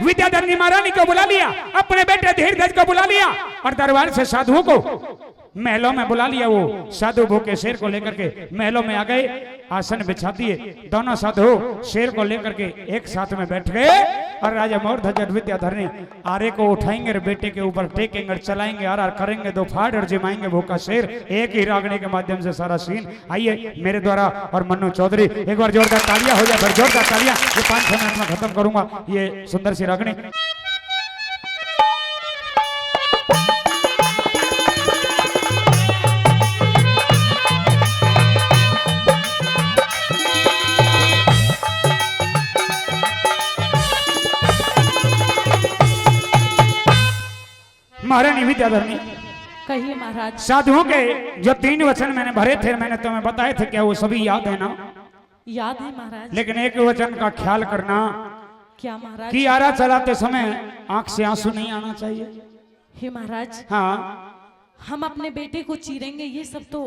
विद्याधर महारानी को बुला लिया, अपने बेटे धीरध्वज को बुला लिया और दरबार से साधुओं को महलों में बुला लिया। वो साधु भूखे शेर को लेकर के महलों में आ गए, आसन बिछा दिए, दोनों साधु शेर को लेकर के एक साथ में बैठ गए और राजा मोरध्वज और विद्याधर ने आरे को उठाएंगे और बेटे के ऊपर टेकेंगे और चलाएंगे, आर करेंगे, दो फाड़ और जिमाएंगे भूखा शेर। एक ही रागने के माध्यम से सारा सीन। आइए मेरे द्वारा और मन्नू चौधरी एक बार जोरदार तालियां हो जाए, फिर जोरदार तालियां। ये 5-6 मिनट में खत्म करूंगा ये सुंदर सी रागनी। महारानी विद्याधरनी, कहिए महाराज। साधुओं के जो 3 वचन मैंने भरे थे, मैंने तुम्हें बताए थे, क्या वो सभी याद है ना? याद है महाराज। लेकिन एक वचन का ख्याल करना, क्या महाराज? कि आरा चलाते समय आंख से आंसू नहीं आना चाहिए। हे महाराज, हाँ हम अपने बेटे को चीरेंगे, ये सब तो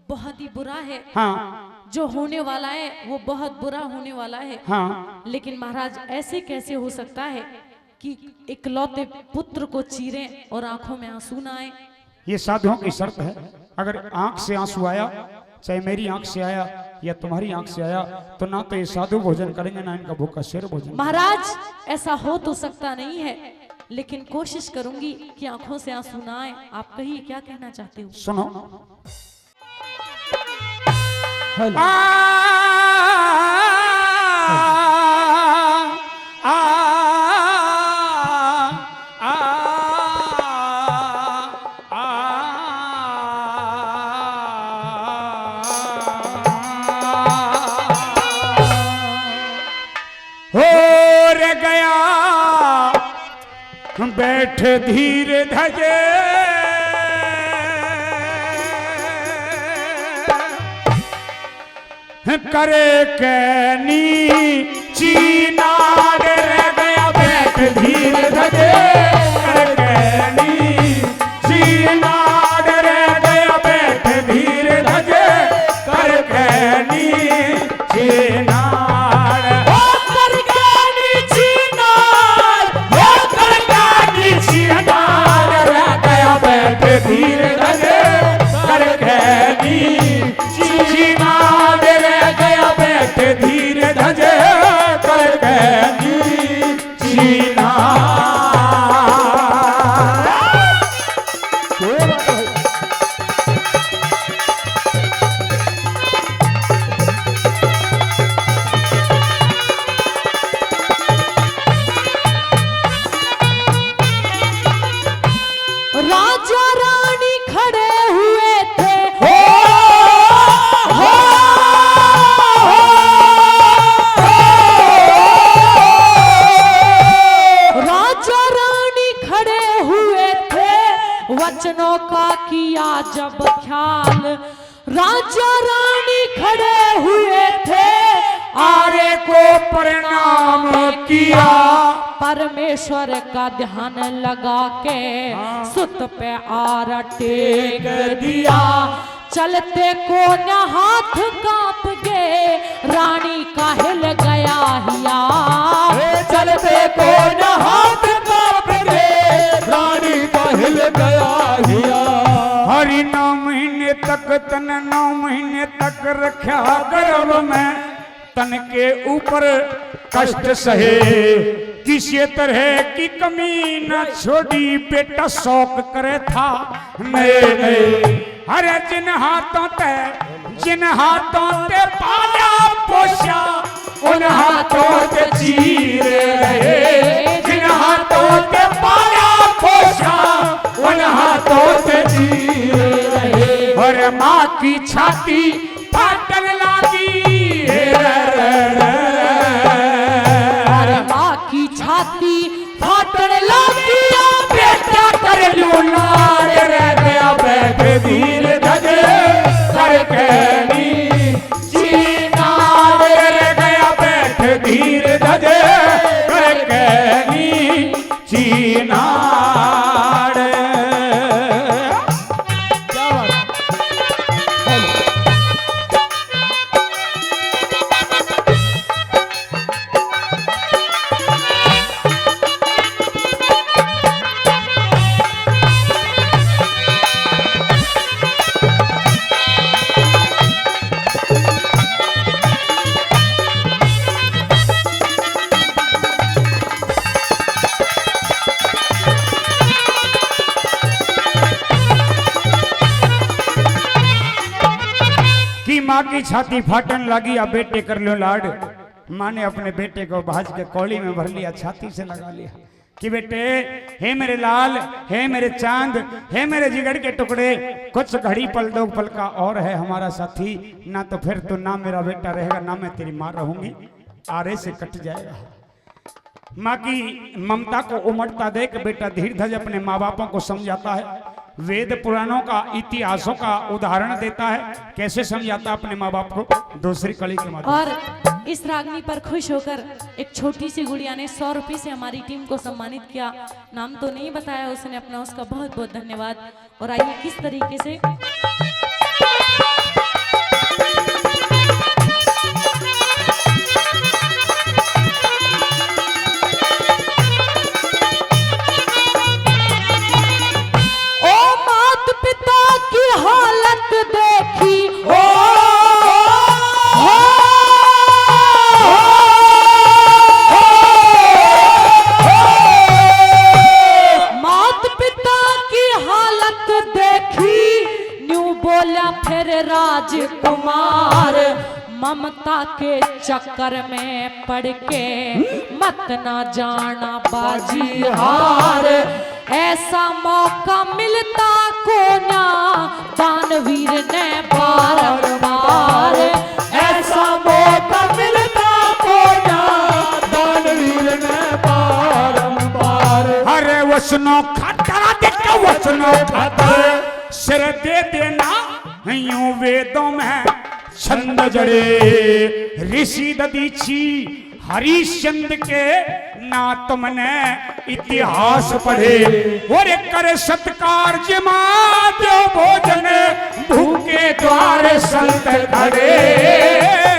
बहुत ही बुरा है। हाँ जो होने वाला है वो बहुत बुरा होने वाला है। हाँ। लेकिन महाराज ऐसे कैसे हो सकता है कि इकलौते पुत्र को चीरें और आंखों में आंसू ना आए? ये साधुओं की शर्त है। अगर आंख से आंसू आया, चाहे मेरी आंख से आया या तुम्हारी आंख से आया, तो ना तो ये साधु भोजन करेंगे ना इनका भूखा शेर भोजन। महाराज ऐसा हो तो सकता नहीं है, लेकिन कोशिश करूंगी कि आंखों से आंसू ना आए। आप कहिए क्या कहना चाहते हो? सुनो। बैठ धीर धजे करे कैनी चीनार रह गया। बैठ धीर धजे करे कैनी चीनार रह गया। बैठ धीर धजे करे कैनी चीनार। धीर धजे कर गैनी चीनार रह गया। बैठ धीर धजे कर गैनी चीनार। राजा रानी खड़े हुए थे, राजा रानी खड़े हुए थे, वचनों का किया जब ख्याल। राजा रानी खड़े हुए थे, आरे को प्रणाम किया। परमेश्वर का ध्यान लगा के सुत पे आरा टेक दिया। चलते को न हाथ कांप गए, रानी का हिल गया हिया। चलते को न हाथ कांप गए, रानी का हिल गया हिया। हरि 9 महीने तक तन 9 महीने तक रखा गर्भ में, तन के ऊपर कष्ट सहे, किसी तरह की कमी न छोड़ी। बेटा शौक करे था नए नए, अरे जिन हाथों ते पाला पोषा, उन हाथों ते चीरे रहे। जिन हाथों ते पाला पोषा, उन हाथों ते चीरे रहे। और माँ की छाती फाटन लागी, माँ की छाती फाटन लगी। बेटा कर लूनार रह गया। बैठ धीर धजे कर कैनी चीनार रह गया। बैठ धीर धजे कर कैनी चीनार। क्या बात? की छाती फाटन लगी, अब बेटे कर लो लाड। माँ ने अपने बेटे को भाज के कौली में भर लिया, छाती से लगा लिया कि बेटे, हे मेरे लाल, हे मेरे चांद, हे मेरे जिगर के टुकड़े, कुछ घड़ी पल दो पल का और है हमारा साथी, ना तो फिर तो ना मेरा बेटा रहेगा ना मैं तेरी माँ रहूंगी, आरे से कट जाएगा। माँ की ममता को उमड़ता देख बेटा धीर धज अपने माँ बापों को समझाता है, वेद पुराणों का, इतिहासों का उदाहरण देता है, कैसे समझाता अपने माँ बाप को दूसरी कड़ी के माध्यम। और इस रागनी पर खुश होकर एक छोटी सी गुड़िया ने 100 रुपये से हमारी टीम को सम्मानित किया। नाम तो नहीं बताया उसने अपना, उसका बहुत बहुत धन्यवाद। और आइए किस तरीके से राजकुमार ममता के चक्कर में पड़ के मत ना जाना बाजी हार, ऐसा मौका मिलता को ना दानवीर ने बारंबार, ऐसा मौका मिलता को ना दानवीर ने बारंबार। अरे वसनो खतरा देखो, वसनो खतरा सिर दे देना, यूं वेदों में छंद जड़े, ऋषि ददीची हरिश्चंद्र के ना तुमने इतिहास पढ़े, और कर सत्कार जमा दो भोजन, भूखे द्वार संत खड़े,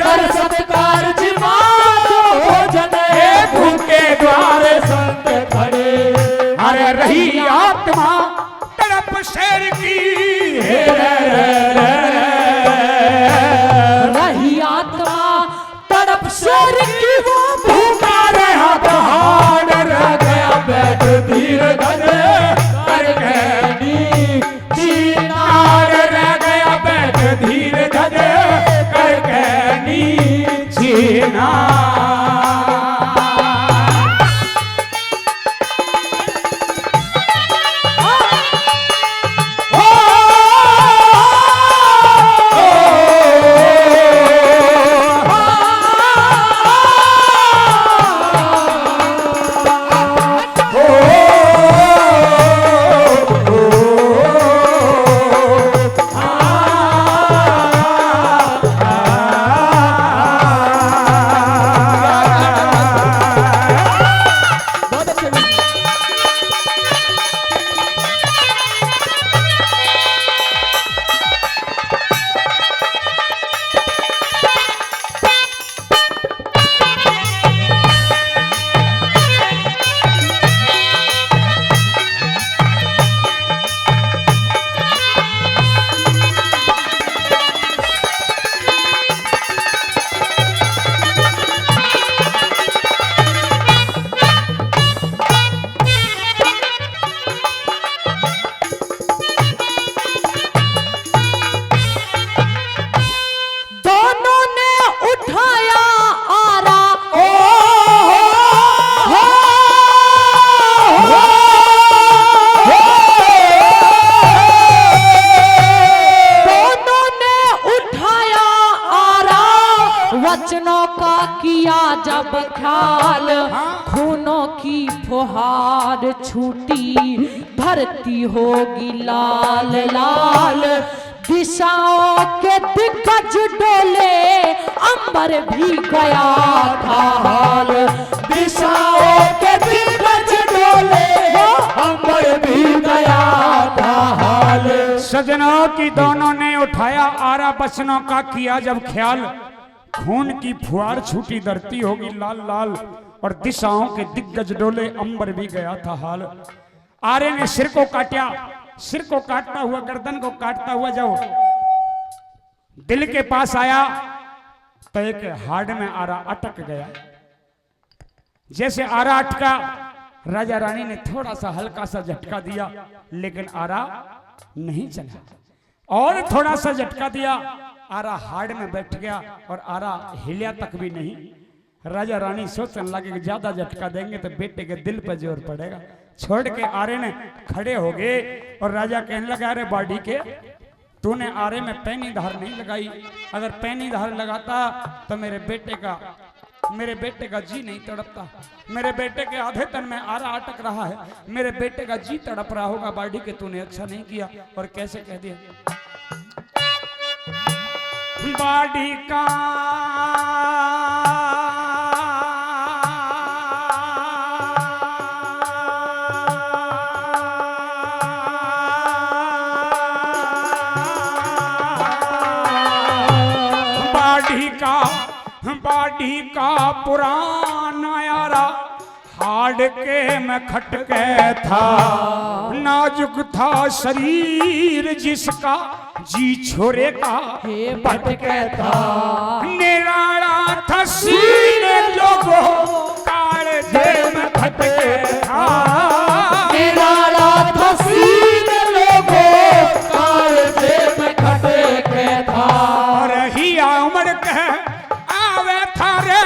कर सत्कार जमा दो भोजन, भूखे द्वार संत खड़े। अरे रही आत्मा तड़प शेर की, रही आत्मा तड़प शेर की, वो भूखा रहा पहाड़ रह गया बैठ धीर धज करके चीनार, रह गया बैठ धीर धज करके चीना। वचनों का किया जब ख्याल, खूनों की फुहार छूटी, धरती होगी लाल लाल, दिशाओं के दिग्गज डोले, अंबर भी गया था हाल, दिशाओं के दिग्गज डोले, अंबर भी गया था हाल। सजनों की दोनों ने उठाया आरा, बचनों का किया जब ख्याल, खून की फुहार छूटी, धरती होगी लाल लाल, और दिशाओं के दिग्गज डोले, अंबर भी गया था हाल। आरे ने सिर को काटा, सिर को काटता हुआ, गर्दन को काटता हुआ जब दिल के पास आया तो एक हाड़ में आरा अटक गया। जैसे आरा अटका, राजा रानी ने थोड़ा सा हल्का सा झटका दिया, लेकिन आरा नहीं चला, और थोड़ा सा झटका दिया, आरा हाड़ में बैठ गया और आरा हिलिया तक भी नहीं। राजा रानी सोचने लगे कि ज्यादा झटका देंगे तो बेटे के दिल पर जोर पड़ेगा। छोड़ के आरे ने खड़े हो गए और राजा कहने लगा, अरे बाड़ी के तूने आरे में पैनी धार नहीं लगाई, अगर पैनी धार लगाता तो मेरे बेटे का जी नहीं तड़पता। मेरे बेटे के आधे तन में आरा अटक रहा है, मेरे बेटे का जी तड़प रहा होगा। बाड़ी के तूने अच्छा नहीं किया। और कैसे कह दिया, बाड़ी का बाड़ी का पुराना यारा हाड़ के में खटके था, नाजुक था शरीर जिसका जी छोरे का भटके था, निराला था सीने लोगों कालजे में खटके था, निराला था सीने लोगों कालजे में खटके था। और ही उमड़ के आवे था रे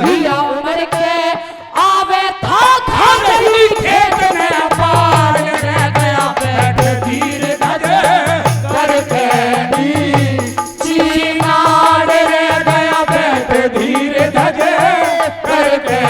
हिया उमड़ के आवे था खड़ी खेत में पार रह गया बैठ धीर धजे करके चीनाड़ रह गया बैठ धीर धजे करके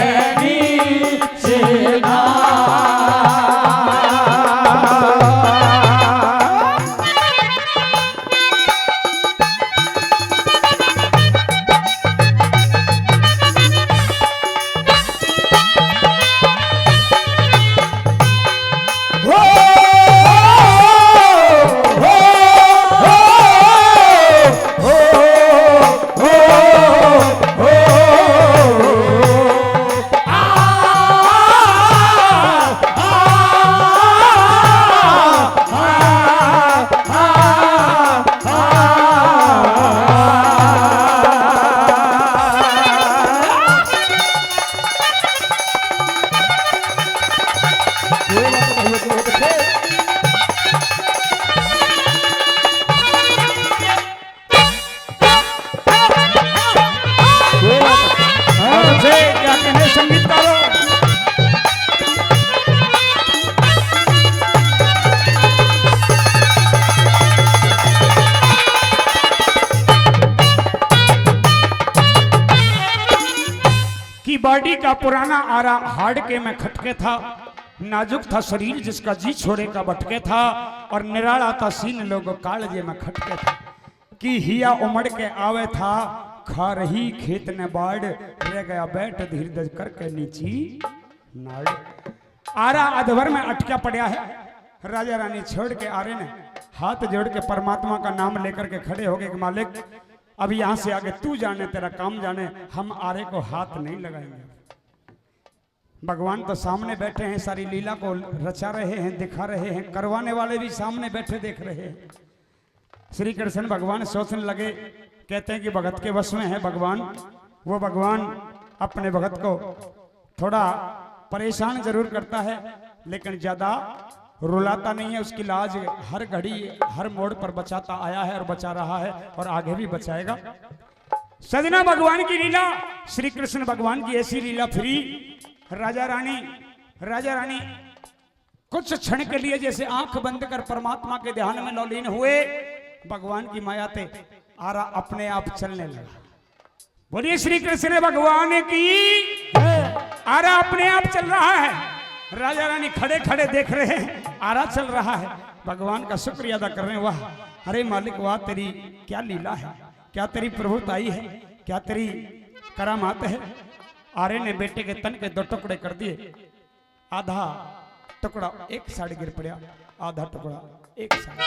बाड़ी का पुराना आरा हाड़ के में खटके था, नाजुक था शरीर जिसका जी छोरे का भटके था, और निराला था सीन लोगों कालजे में खटके था। कि हिया उमड़ के आवे था खा रही खेत ने बाढ़ रह गया बैठ धीर धज करके नीची नाड़। आरा अधवर में अटका पड़ा है। राजा रानी छोड़ के आरे ने हाथ जोड़ के परमात्मा का नाम लेकर के खड़े हो गए कि मालिक अब यहां से आगे तू जाने, तेरा काम जाने, हम आरे को हाथ नहीं लगाएंगे। भगवान तो सामने बैठे हैं, सारी लीला को रचा रहे हैं, दिखा रहे हैं, करवाने वाले भी सामने बैठे देख रहे हैं। श्री कृष्ण भगवान सोचने लगे, कहते हैं कि भगत के वश में है भगवान। वो भगवान अपने भगत को थोड़ा परेशान जरूर करता है लेकिन ज्यादा रुलाता नहीं है। उसकी लाज हर घड़ी हर मोड़ पर बचाता आया है और बचा रहा है और आगे भी बचाएगा। सजना भगवान की लीला, श्री कृष्ण भगवान की ऐसी लीला फ्री। राजा रानी कुछ क्षण के लिए जैसे आंख बंद कर परमात्मा के ध्यान में लौलीन हुए, भगवान की माया ते आरा अपने आप चलने लगा। बोलिए श्री कृष्ण भगवान की। आरा अपने आप चल रहा है। राजा रानी खड़े खड़े देख रहे हैं, आरा चल रहा है, भगवान का शुक्रिया अदा कर रहे हैं। वाह, अरे मालिक वाह, तेरी क्या लीला है, क्या तेरी प्रभुताई है, क्या तेरी करामात है। आरे ने बेटे के तन के 2 टुकड़े कर दिए। आधा टुकड़ा एक साइड गिर पड़ा, आधा टुकड़ा एक साइड।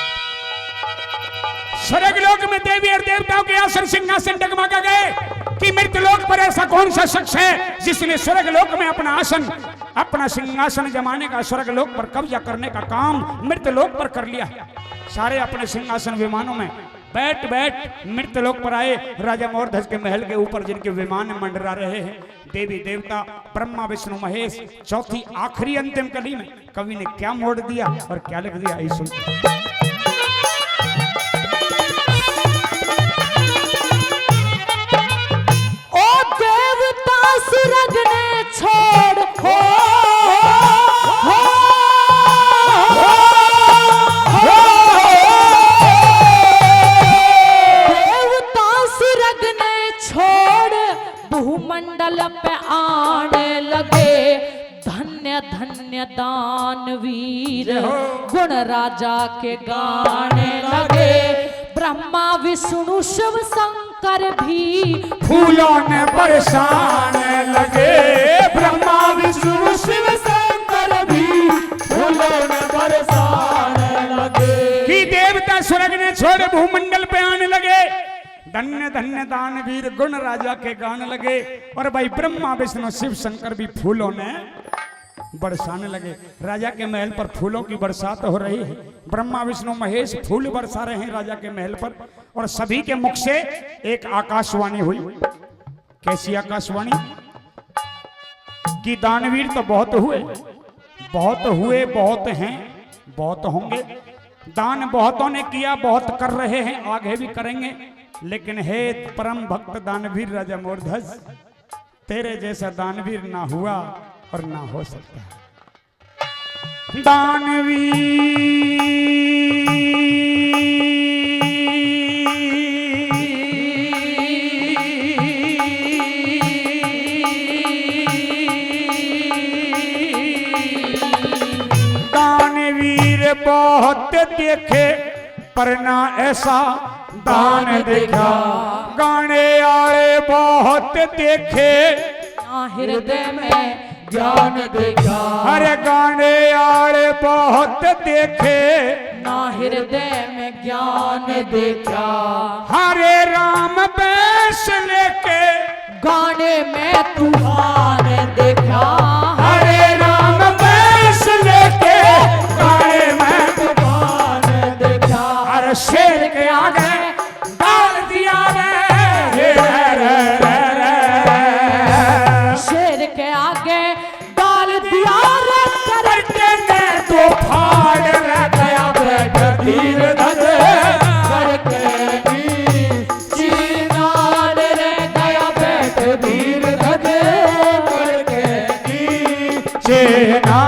स्वर्ग लोक में देवी और देवताओं के आसन सिंहासन डगमगा गए कि मृत्यु लोक पर ऐसा कौन सा शख्स है जिसने स्वर्ग लोक में अपना आसन, अपना सिंहासन जमाने का, स्वर्ग लोक पर कब्जा करने का काम मृत्यु लोक पर कर लिया। सारे अपने सिंहासन विमानों में बैठ बैठ मृत्यु लोक पर आए। राजा मोरध्वज के महल के ऊपर जिनके विमान मंडरा रहे हैं देवी देवता ब्रह्मा विष्णु महेश। चौथी आखिरी अंतिम कली में कवि ने क्या मोड़ दिया और क्या लिख दिया, आई सुन। सुरग ने छोड़ हो देवता सुरग ने छोड़ भूमंडल पे आने लगे। धन्य धन्य दानवीर गुण राजा के गाने लगे। ब्रह्मा विष्णु शिव शंकर भी फूलों ने बरसाने लगे। ब्रह्मा विष्णु शिव शंकर भी फूलों ने बरसाने लगे। कि देवता स्वर्ग ने छोड़ भूमंडल पे आने लगे। धन्य धन्य दानवीर गुण राजा के गाने लगे। और भाई ब्रह्मा विष्णु शिव शंकर भी फूलों ने बरसाने लगे। राजा के महल पर फूलों की बरसात हो रही है। ब्रह्मा विष्णु महेश फूल बरसा रहे हैं राजा के महल पर। और सभी के मुख से एक आकाशवाणी हुई। कैसी आकाशवाणी? कि दानवीर तो बहुत हुए, बहुत हैं, बहुत होंगे। दान बहुतों ने किया, बहुत कर रहे हैं, आगे भी करेंगे। लेकिन हे परम भक्त दानवीर राजा मोरध्वज, तेरे जैसा दानवीर ना हुआ और ना हो सकता है। दानवीर बहुत देखे पर ना ऐसा दान देखा। गाने आए बहुत देखे हृदय में ज्ञान देखा। अरे गाने आए बहुत देखे ना हृदय में ज्ञान देखा। हरे राम बैस लेके गाने में तूफान देखा। हरे राम बैस लेके गाने में तूफान देखा। अरे शेर के आगे डाल दिया रे। शेर के आगे डाल दिया रे। करके ने तो फाड़ गया बैठ धीर धज। करके चीनान रे गया बैठ धीर धज। करके चेना